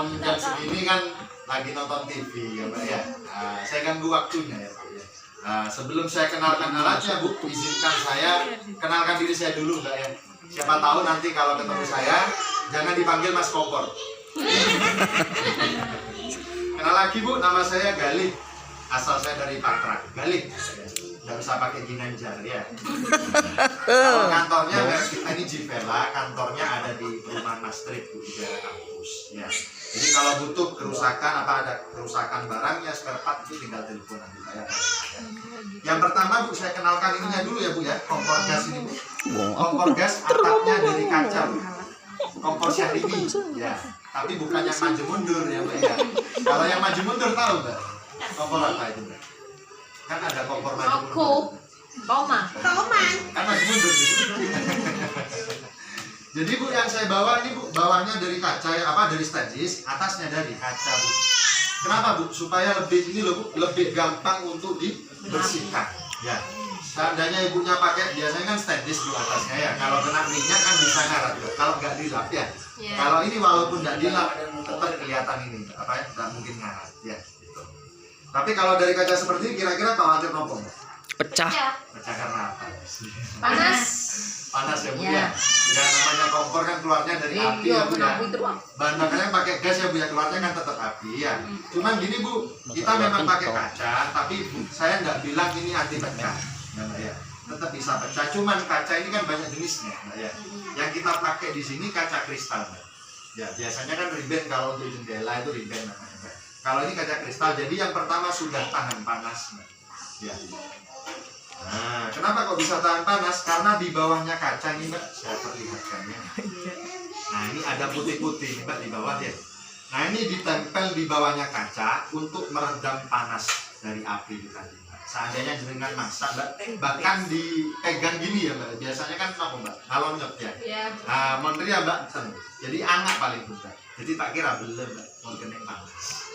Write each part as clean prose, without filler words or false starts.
jam segini kan lagi nonton TV ya Mbak ya. Saya ganggu waktunya ya Pak ya. Sebelum saya kenalkan alatnya Bu, izinkan saya kenalkan diri saya dulu Mbak ya. Siapa tahu nanti kalau ketemu saya jangan dipanggil Mas Kompor. Kenal lagi Bu, nama saya Galih. Asal saya dari Patra. Galih. Nggak bisa pakai Ginanjar ya. Kalau kantornya kita ini Jivela, kantornya ada di perumahan Maastricht Bu, di daerah kampus ya. Jadi kalau butuh kerusakan apa ada kerusakan barangnya spare part itu tinggal telepon nanti saya. Yang pertama Bu, saya kenalkan ininya dulu ya Bu ya, kompor gas ini Bu. Kompor gas atapnya dari kaca Bu. Kompor Syahrini ya. Tapi bukan yang maju mundur ya Mbak ya. Kalau yang maju mundur tahu Mbak? Kompor apa itu Mbak? Kan ada kompor maju mundur. Tomang. Kan maju mundur gitu. Jadi Bu, yang saya bawa ini Bu, bawahnya dari kaca ya, apa dari stainless, atasnya dari kaca Bu. Kenapa Bu? Supaya lebih ini loh Bu, lebih gampang untuk dibersihkan. Ya. Seandainya ibunya pakai biasanya kan stainless Bu atasnya ya. Kalau kena minyak kan bisa ngarat Bu. Kalau nggak dilap ya. Yeah. Kalau ini walaupun nggak dilap tetap kelihatan ini apa ya, nggak mungkin ngarat ya. Gitu. Tapi kalau dari kaca seperti ini kira-kira khawatir nopo Bu? Pecah. Pecah karena apa? Panas. Panas ya Bu Ya. ya. Ya namanya kompor kan keluarnya dari api ya Bu ya. Bahan bakarnya pakai gas ya Bu ya, keluarnya kan tetap api ya. Cuman gini Bu, kita memang pakai kaca, tapi Bu, saya nggak bilang ini anti pecah, ya Mbak ya. Tetap bisa pecah. Cuman kaca ini kan banyak jenisnya, Mbak ya. Yang kita pakai di sini kaca kristal, Mbak. Ya biasanya kan riben kalau untuk jendela itu riben namanya, Mbak. Kalau ini kaca kristal, jadi yang pertama sudah tahan panas, Mbak. Ya. Nah, kenapa kok bisa tahan panas? Karena di bawahnya kaca ini Mbak, saya perlihatkannya. Nah, ini ada putih-putih nih Mbak di bawah ya. Nah, ini ditempel di bawahnya kaca untuk meredam panas dari api tadi Mbak. Seandainya jenengan masak Mbak, bahkan dipegang gini ya Mbak. Biasanya kan apa Mbak? Ngalonyot ya. Nah, menteri ya Mbak, jadi anak paling Mbak. Jadi tak kira belum Mbak, mau kena panas.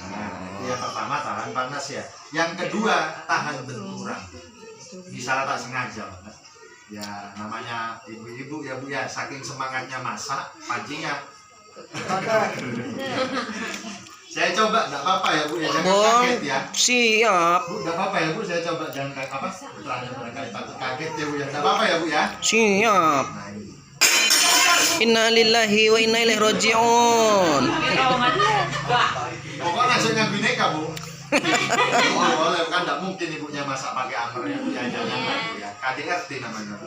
Nah, yang pertama tahan panas ya. Yang kedua tahan benturan. Bisa tak sengaja, Mbak. Ya namanya ibu-ibu ya Bu ya, saking semangatnya masak, pancinya. Saya coba, enggak apa-apa ya Bu ya, jangan kaget ya. Siap. Bu, enggak apa-apa ya Bu, saya coba jangan kaget apa? Putranya barangkali takut kaget ya Bu ya. Enggak apa-apa ya Bu ya. Siap. Nah, ini. Inna lillahi wa inna ilaihi raji'un. Pokoknya langsung ngambil bineka Bu. Oh, boleh kan enggak mungkin ibunya masak pakai amer ya Bu ya, jangan Bu ya. KDRT namanya Bu.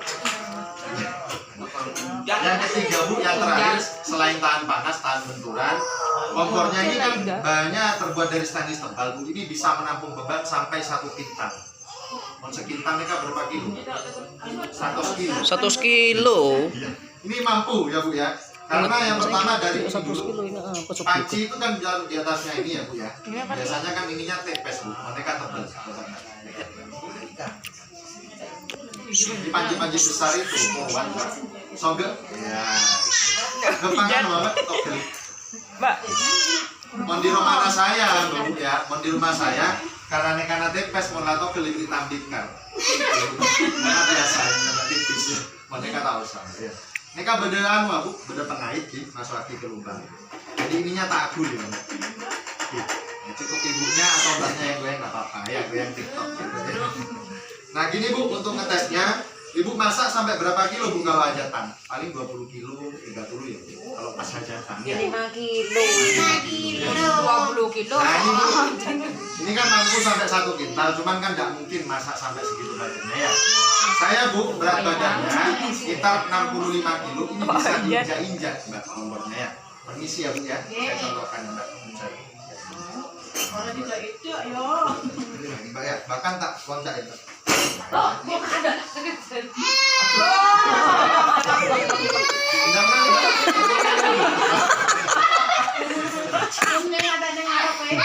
Yang ketiga Bu, yang terakhir selain tahan panas, tahan benturan, kompornya ini kan bahannya terbuat dari stainless tebal Bu. Ini bisa menampung beban sampai 1 kintal. Mau sekintal mereka berapa kilo? 100 kilo. 1 kilo. Iya. Ini mampu ya Bu ya. Karena yang pertama dari ini 1 dulu. kilo ini apa Panci itu kan di atasnya ini ya Bu ya. Biasanya kan ininya tepes Bu, mereka tebal. Di panci-panci besar itu kuat Mbak. Sogek. Ya. Kepangan banget togel. Mbak. Mon di rumah saya Bu ya, mon di rumah saya karena tepes mon lato geli ditambingkan. Karena biasanya Mbak tipis ya. Mereka tahu sama ya. Neka beda anu Bu, beda pengait sih, masuk lagi ke lubang. Jadi ininya tak agul ya. Ya, cukup ibunya atau mbaknya yang goyang nggak apa-apa ya, goyang TikTok gitu ya. Nah gini Bu, untuk ngetesnya, Ibu masak sampai berapa kilo Bu kalau hajatan? Paling 20 kilo, 30 ya Bu, kalau pas hajatan ya. 5 kilo. 20 kilo. Nah ini Bu, ini kan mampu sampai 1 kintal, cuman kan nggak mungkin masak sampai segitu banyaknya ya. Saya Bu, berat badannya sekitar 65 kilo, ini bisa diinjak-injak Mbak kompornya ya. Permisi ya Bu ya, saya contohkan Mbak. Orang tidak itu ayo. Ini Mbak ya, bahkan tak loncat ya Mbak. Oh, ada. Ini ada yang ngarep ya.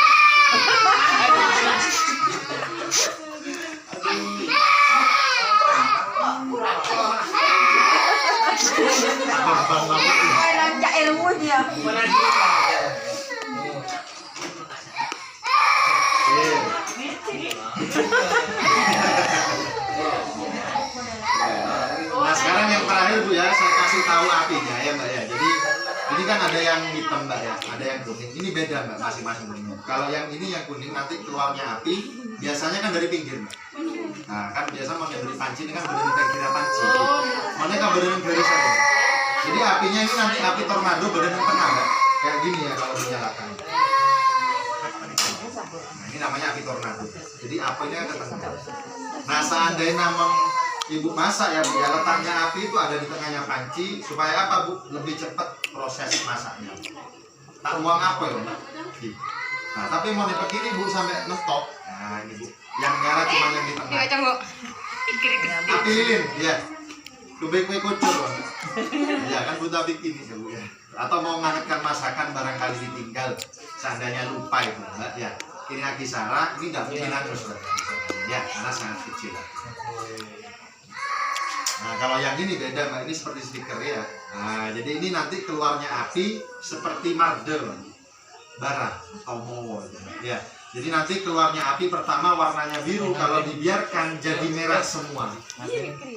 Lanjak ilmu dia. Nah sekarang yang terakhir Bu ya, saya kasih tahu apinya ya Mbak ya. Jadi ini kan ada yang hitam mbak ya, ada yang kuning. Ini beda mbak, masing-masing kuning. Kalau yang ini yang kuning nanti keluarnya api, biasanya kan dari pinggir mbak. Nah kan biasa mau dari panci ini kan benerin kayak kira panci. Mana kan benerin garis aja. Jadi apinya ini nanti api tornado benerin tengah mbak. Kayak gini ya kalau dinyalakan. Nah ini namanya api tornado. Jadi apinya ke tengah. Nah seandainya memang ibu masak ya bu, ya letaknya api itu ada di tengahnya panci supaya apa bu? Lebih cepat proses masaknya. Tak uang apa ya mbak? Nah tapi mau begini bu sampai ngetop. Nah ini bu, yang merah cuma yang di tengah. Api lilin, ya. Lebih kue kocor, ya kan butuh bikin ya bu ya. Atau mau menghangatkan masakan barangkali ditinggal, seandainya lupa itu mbak ya. Ini Akisara, ini nggak mungkin harus ya, karena sangat kecil. Nah kalau yang ini beda mbak, ini seperti stiker ya. Nah jadi ini nanti keluarnya api seperti marder bara atau mowo ya. Jadi nanti keluarnya api pertama warnanya biru, kalau dibiarkan jadi merah semua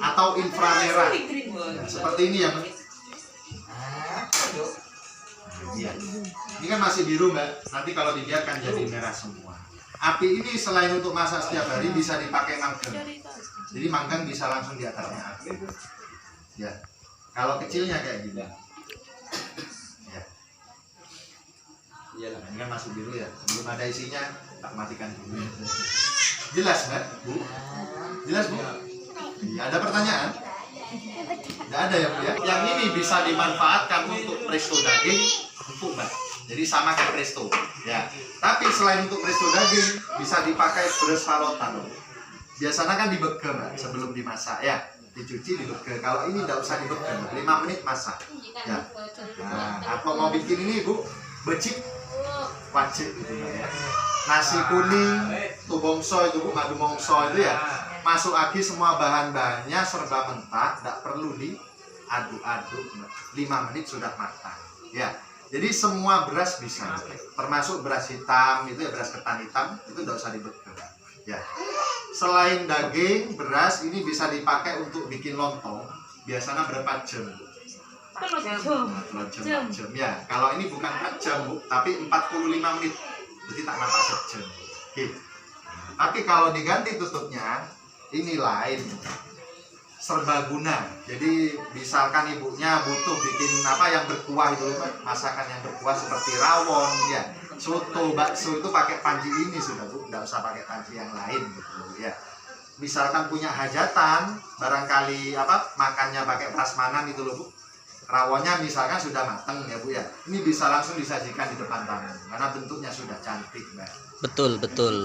atau inframerah ya, seperti ini ya mbak. Ya. Ini kan masih biru mbak, nanti kalau dibiarkan jadi merah semua. Api ini selain untuk masak setiap hari bisa dipakai manggang. Jadi manggang bisa langsung di atasnya api. Ya. Kalau kecilnya kayak gini. Ya. Iyalah, ini kan masih biru ya. Belum ada isinya, tak matikan dulu. Jelas mbak, bu? Jelas bu? Ya, ada pertanyaan? Tidak ada ya bu ya. Yang ini bisa dimanfaatkan untuk presto daging, empuk mbak. Jadi sama kayak presto. Ya. Tapi selain untuk presto daging, bisa dipakai beras palotan. Biasanya kan dibege mbak sebelum dimasak ya. Dicuci dibege. Kalau ini tidak usah dibege, 5 menit masak. Ya. Nah, atau mau bikin ini bu, becik wajib gitu ya. Nasi kuning, tubongso itu bu, madu mongso itu ya. Masuk lagi semua bahan-bahannya serba mentah, tidak perlu diaduk-aduk. 5 menit sudah matang. Ya. Jadi semua beras bisa, termasuk beras hitam itu ya, beras ketan hitam itu tidak usah dibeke. Ya. Selain daging, beras ini bisa dipakai untuk bikin lontong. Biasanya berapa jam? 4 jam. Ya, kalau ini bukan 4 jam bu, tapi 45 menit. Jadi tak nampak sejam. Oke. Tapi kalau diganti tutupnya, ini lain. Serbaguna. Jadi misalkan ibunya butuh bikin apa yang berkuah itu, masakan yang berkuah seperti rawon, ya, soto, bakso itu pakai panci ini sudah bu, nggak usah pakai panci yang lain gitu ya. Misalkan punya hajatan, barangkali apa makannya pakai prasmanan itu loh bu. Rawonnya misalkan sudah mateng ya bu ya, ini bisa langsung disajikan di depan tamu karena bentuknya sudah cantik mbak. Betul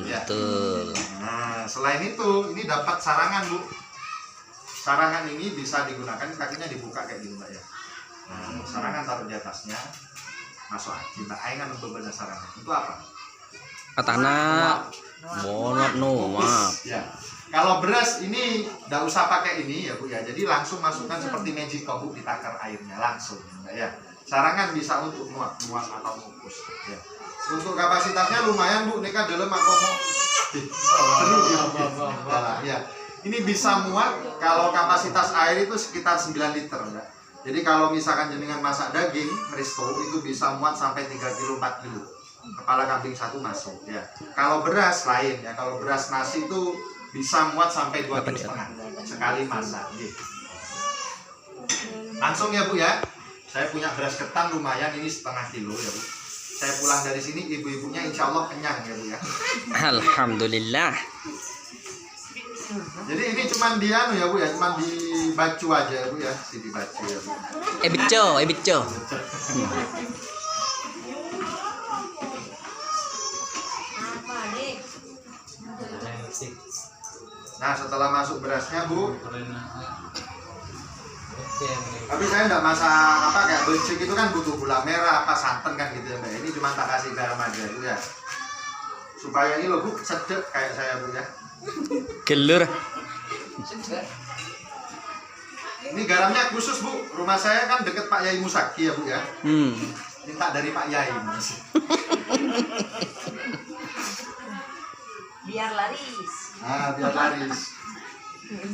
ya. Betul. Nah selain itu ini dapat sarangan bu. Sarangan ini bisa digunakan, kakinya dibuka kayak gini mbak ya. Nah, sarangan taruh di atasnya, masuk aja mbak. Aingan untuk benar sarangan. Itu apa? Katana bonot maaf. Ya. Kalau beras ini tidak usah pakai ini ya bu ya. Jadi langsung masukkan seperti magic bu, ditakar airnya langsung mbak ya. Sarangan bisa untuk muat atau mengukus. Ya. Untuk kapasitasnya lumayan bu. Ini kan dalam makomo. Seru ya. Ini bisa muat kalau kapasitas air itu sekitar 9 liter enggak? Jadi kalau misalkan jenengan masak daging presto itu bisa muat sampai 3 kilo 4 kilo. Kepala kambing satu masuk ya. Kalau beras lain ya, kalau beras nasi itu bisa muat sampai 2,5 kilo sekali masak gitu. Langsung ya bu ya. Saya punya beras ketan lumayan, ini setengah kilo ya bu. Saya pulang dari sini ibu-ibunya insya Allah kenyang ya bu ya. Alhamdulillah. Jadi ini cuman di anu ya bu ya, cuman dibacu aja ya bu ya, dibacu ya bu. Ebico. Nah setelah masuk berasnya bu, tapi saya enggak masak apa kayak becek itu kan butuh gula merah apa santan kan gitu ya mbak. Ini cuma tak kasih garam aja bu ya, supaya ini loh bu sedek kayak saya bu ya. Gelur. Ini garamnya khusus bu, rumah saya kan deket Pak Yai Musaki ya bu ya. Minta dari Pak Yai mas. Biar laris. Nah biar laris.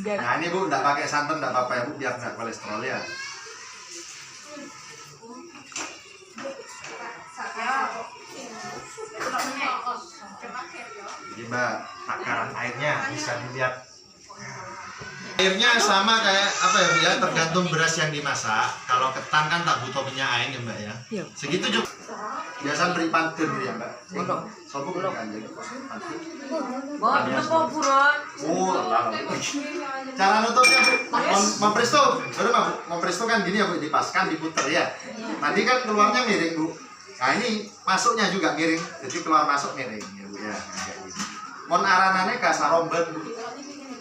Nah ini bu, nggak pakai santan nggak apa-apa ya bu, biar nggak kolesterol ya. Jadi Mbak, takaran airnya bisa dilihat. Airnya sama kayak apa ya Bu ya, tergantung beras yang dimasak. Kalau ketan kan tak butuh minyak air ya Mbak ya. Iya. Segitu juga. Biasa beri pantun ya Mbak. Ono. Sopo kan jadi pantun. Boten apa buron. Oh, cara nutupnya Bu, mempresto, baru Bu, mempresto kan gini ya Bu, dipaskan, diputer ya. Tadi kan keluarnya miring Bu. Nah ini masuknya juga miring, jadi keluar masuk miring ya Bu ya. Kayak gitu. Mon aranane kasaromben Bu.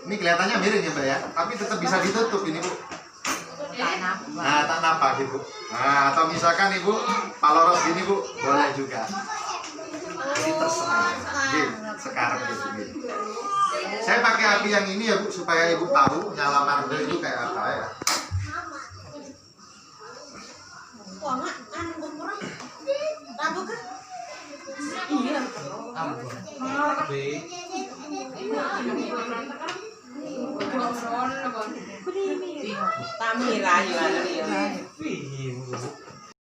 Ini kelihatannya miring ya Mbak ya, tapi tetap bisa ditutup ini Bu. Nah, tak napa gitu. Nah, atau misalkan Ibu paloros gini Bu, boleh juga. Jadi terserah. Sekarang gitu. Saya pakai api yang ini ya Bu, supaya Ibu tahu nyala marble itu kayak apa ya. Wah, nggak, kan berkurang. Rabu kan? Iya. Tamira juga ada.